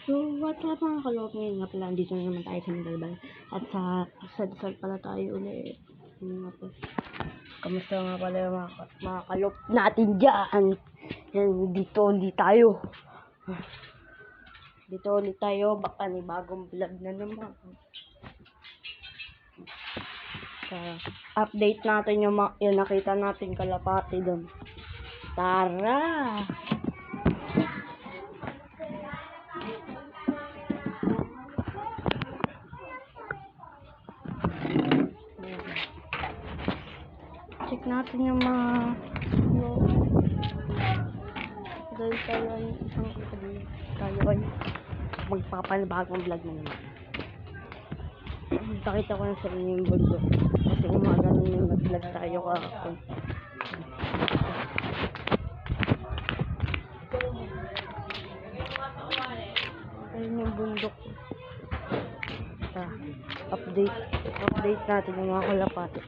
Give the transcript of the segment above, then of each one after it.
So, what's up mga kaloob, ngayon nga pala, dito na naman tayo sa Mindalban. At sa Dasal pala tayo ulit. Kamusta nga pala yung mga kaloob natin dyan? Yan, dito ulit tayo. Dito ulit tayo, baka ni bagong vlog na naman. Update natin yung nakita natin kalapati doon. Tara! Check natin yung mga dahil tayo ay isang tayo ay magpapanibagong vlog na naman. Pakita ko na sa inyo yung bundok kasi umaga nung yung nag-vlog tayo kahapon. Ayun yung bundok. Update natin yung mga kalapati.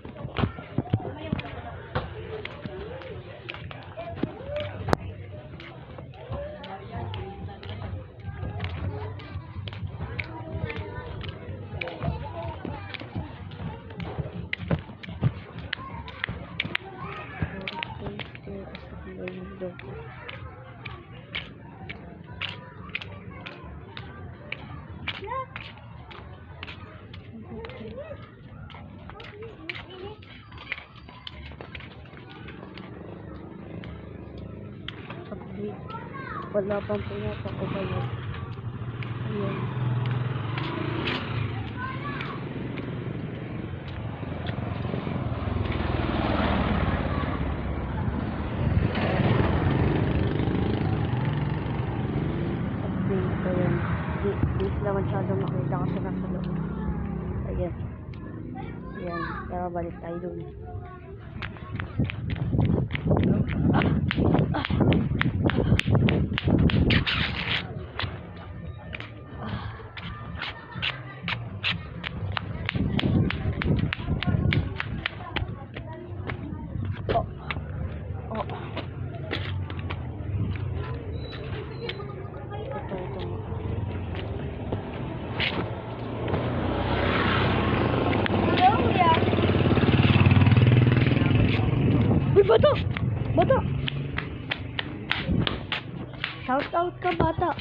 Wala pang pinapakabalo. Ayan. Ayan. Di sila masyadong makita kasi nasa loob. Ayan. Ayan. Kaya balik tayo doon. Uy, bata! Bata! Shout out ka, bata!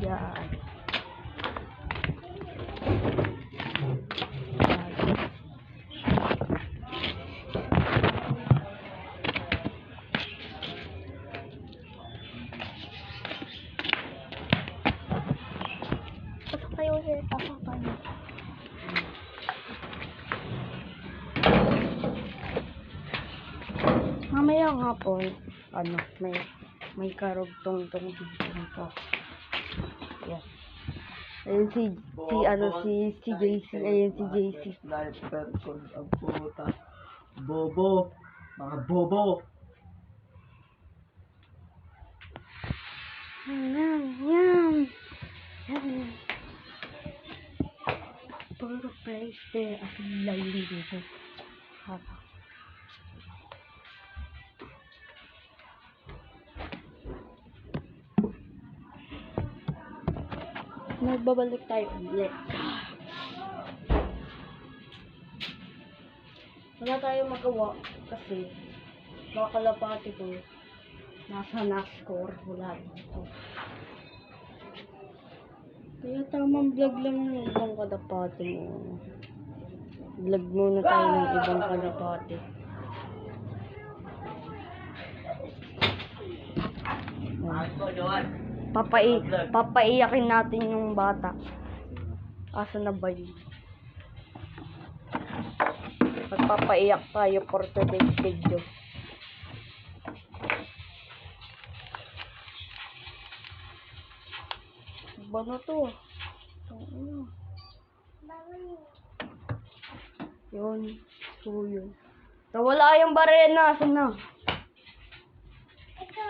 Yan. Pasok kayo ulit. Pasok tayo. Mamaya nga po, may karugtong-tong dito. Yes. Ayun si JC, ayun si JC. Live person ang puta. Bobo. Mga bobo. Yan. Puro place as lalim dito. Magbabalik tayo ulit. Wala tayong magawa kasi mga kalapati ko nasa na-score. Wala dito. Kaya tamang vlog lang ng ibang kalapati mo. Vlog muna tayo ng ibang kalapati. Papaiyakin natin yung bata. Asa na ba yun? Magpapaiyak tayo for today's video. Ba na to? Yun. So yun. Nawala yung barena. Saan na? Ito.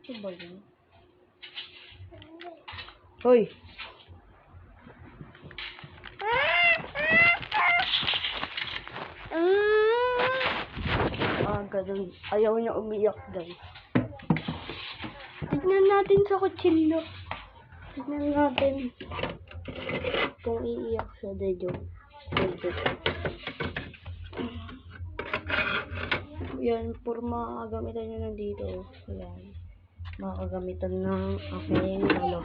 Ito ba yun? Hoy! Ganun. Ayaw niya umiyak, guys. Tignan natin sa kutsilyo. Tignan natin kung iiyak siya, Dejo. Yan, puro makakagamitan niya nandito. Yan. Makakagamitan ng aking ano.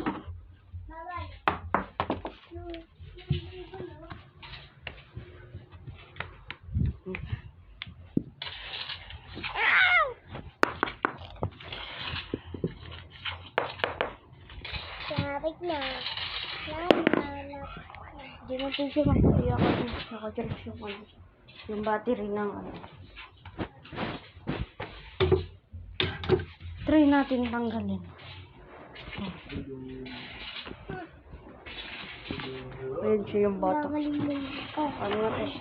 Sabit na. Hindi na po siya makaiyak kasi naka-charge yung ano. Yung battery ng ano. Try natin tanggalin. Ayun siya yung bata. Mabalilay. Oh, Ano na eh.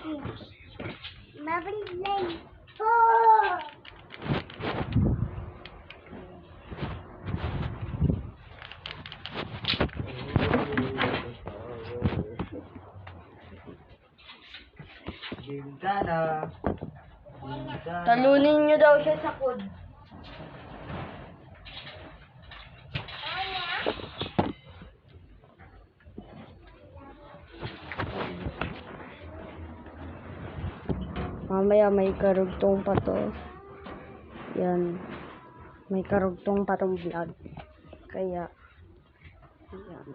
mabalilay. Oh! Gintana. Talunin nyo daw siya sa kod. Mamaya may karugtong pa to. Yan. May karugtong pa tong vlog. Kaya, yan.